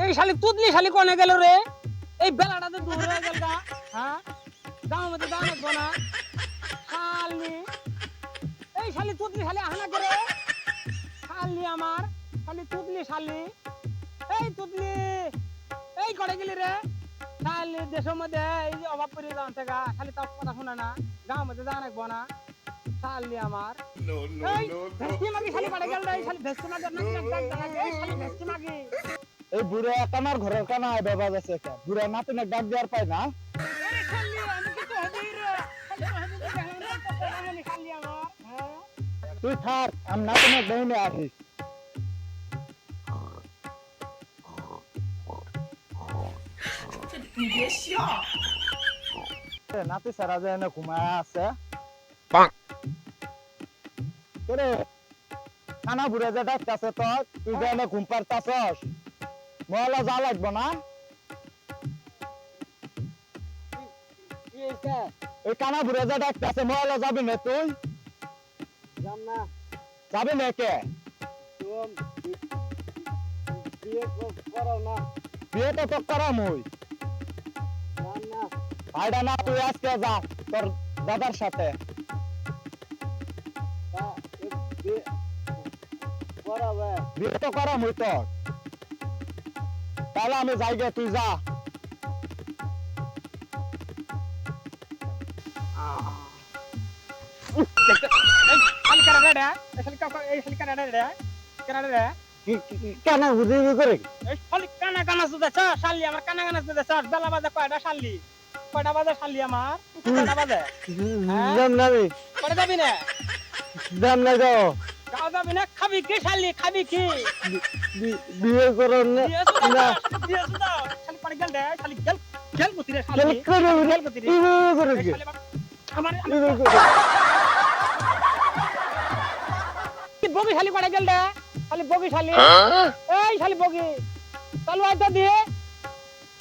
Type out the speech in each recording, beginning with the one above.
এই শালি তুদলি শালি কোনে গেল রে? এই বেলাটাতে দূর হয়ে গেল গা। হ্যাঁ গাঁও মধ্যে দাও না না শালি এই শালি তুদলি শালি আহনা করে শালি আমার শালি তুদলি শালি এই তুদলি এই করে গেলি রে শালি দেশের মধ্যে এই যে অভাব পড়ে যাচ্ছে গা খালি তার কথা শোনা না গাঁও মধ্যে দাও না না শালি আমার এই ভেস্তি মাগি শালি পড়ে গেল রে এই শালি ভেস্তি মাগি না এই শালি ভেস্তি মাগি এই বুড়া কানার ঘরের কানা বাবা আছে কে বুড়া নাতিনে ডাক দেওয়ার পায় না আরে শালি আমি কি তো হবই রে শালি তো হবি দেখলাম না তো আমি শালি আমার হ্যাঁ তুই থাক আমি নাতিনে বইনে আসি নাতি সারা যায় না ঘুমায় আছে রে কানা বুড়া যে ডাকতেছে তো তুই যে এনে ঘুম পারতাছস মহলা যা লাগবে না কি হইছে ওই কানা বুড়া যে ডাকতেছে মহলা যাবি না তুই জান না যাবি না কে তুমি বিয়ে করো না বিয়ে তো তো করাম ওই জান না ভাইডা না তুই আজকে যা তোর দাদার সাথে করাবে বিয়ে তো করাম ওই তোর তাহলে আমি যাই গে তুই যা শালি কারা রে এই শালি কারা রে কেন বুঝি করে এই শালি কানা কানা সুদা শালি আমার কানা কানা সুদা বেলা বাজে কয়টা শালি কয়টা বাজে শালি আমার কয়টা বাজে জান না রে কয়টা যাবি না জান না যাও গাও যাবি না খাবি কি শালি খাবি কি বিয়ে করো না দিয়ে সুদা শালি পড়ে গেল রে শালি গেল গুতি রে শালি গেল গুতি রে বিয়ে করে এই শালি আমার বগি শালি পড়ে গেল রে শালি বগি শালি এই শালি বগি চালু আইতা দিয়ে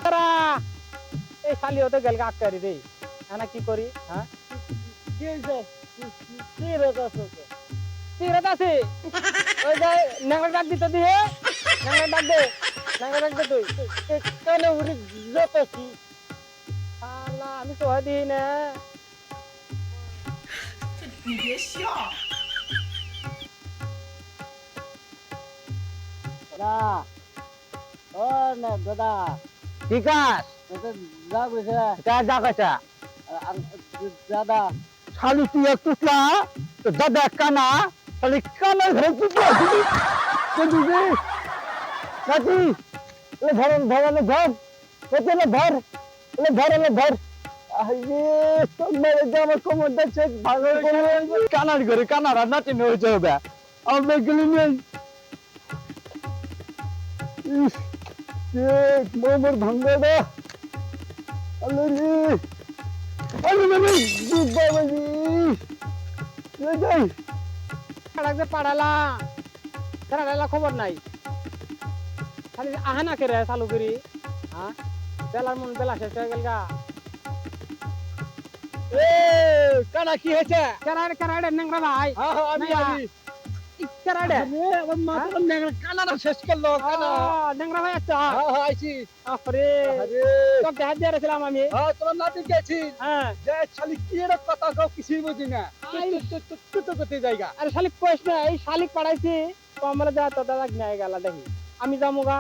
তারা এই শালি হতে গেল আটকারি রে না কি করি হ্যাঁ কি হইছে কি রেত আছে কি রে আছে ওই যে নেংড়া ডাক দিতে দিয়ে নেংড়া ডাক দে নেংড়া ডাক দে তুই কেন উড়ি যতছি শালা আমি তো হয় দিই না 你别笑。 দাদা ও না দাদা ঠিক আছে যা কইছে কা যা কইছে দাদা খালি তুই একটু না তো দাদা কানা খালি কানা ঘরে তুই দিবি তো দিবি নাতি এ ধরন ধরন ধর কত না ধর এ ধরন ধর আরে তোমার জামা কোমরটা চেক ভালো করে কানার ঘরে কানারা নাতি নই যাবে আমরা গেলি নেই মোমর ভাঙ্গা দা আল্লাহ বাবাজি যাই পাড়াকে পাড়ালা পাড়ালা খবর নাই খালি আহানা কে রে চালু করি হ্যাঁ বেলার মন বেলা শেষ হয়ে গেল গা এ কানা কি হয়েছে কেরাড়ে নেংরা ভাই আমি আমি কেরাড়ে আমার মাথা নেংরা কানাটা শেষ করলো কানা নেংরা ভাই আচ্ছা আইছি আরে আরে তো দেখ দিয়ে রেছিলাম আমি তোমার নাতি গেছি হ্যাঁ যে শালি কি এর কথা কও কিছুই বুঝি না তুই তো করতে জায়গা আরে শালিক কইস না এই শালিক পাড়াইছি তো আমরা যা তো দাদা নিয়ে গেল দেখি আমি যামুগা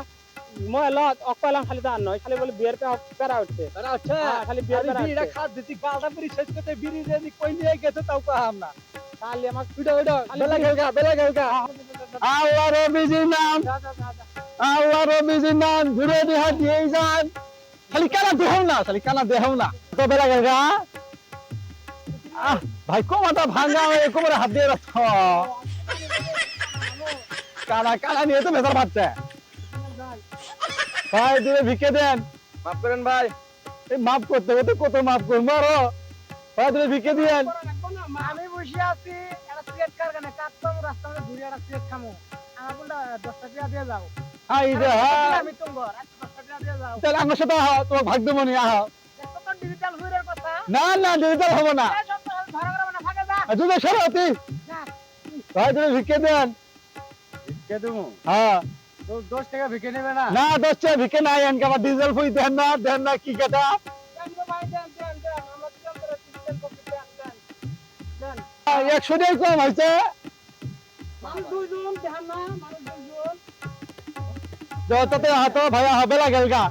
ময়লত অকলাম খালি তা নয় খালি বলে বিয়ের পেরা উঠছে তারা আচ্ছা খালি বিয়ের পেরা বিড়া খাত দিতি গালটা পুরি শেষ করতে বিড়ি রেদি কই নিয়ে গেছে তাও কাম না খালি আমার উড়ো বেলা গেলগা আল্লাহ রবিজি নাম আল্লাহ রবিজি নাম ঘুরে দিহা দিয়ে যান খালি কানা দেখাও না খালি কানা দেখাও না তো বেলা গেলগা ভাই কোমাটা ভাঙা হয়ে কোমরে হাত দিয়ে রাখো কানা কানা নিয়ে তো বেজার বাচ্চা ভাই দিলে ভিক্ষে দেন মাফ করেন ভাই এই মাফ করতে হতে কত মাফ করবো আরো ভাই দিলে ভিক্ষে দেন আমি বসে আছি একটা সিগারেট কারখানা কাটতাম রাস্তা মধ্যে ঘুরে একটা সিগারেট খামো আমার বলটা 10 টাকা দিয়ে যাও আই যে আমি তোমার 10 টাকা দিয়ে যাও তাহলে আমার সাথে আহ তোমার ভাগ্যমণি আহ দেখো তো ডিজিটাল হুইরের কথা না না ডিজিটাল হবে না এই সব ধরা করে না ভাগে যা তুমি সরাতি না ভাই তুমি ভিক্ষে দেন কে দেবো হ্যাঁ 10 টাকা ভিকে নেবে না? না 10 টাকা ভিকে নাই এনকে আবার ডিজেল ফুই দেন না কি কথা দেন গো ভাই, দেন দেন দেন, আমরা দিলাম তোরা চিকেন কপি, দেন দেন দেন। 100 টাকা কম হইছে মানুষ দুইজন, দেখান না মানুষ দুইজন। যততে হাতো ভাইয়া হবে লাগেলগা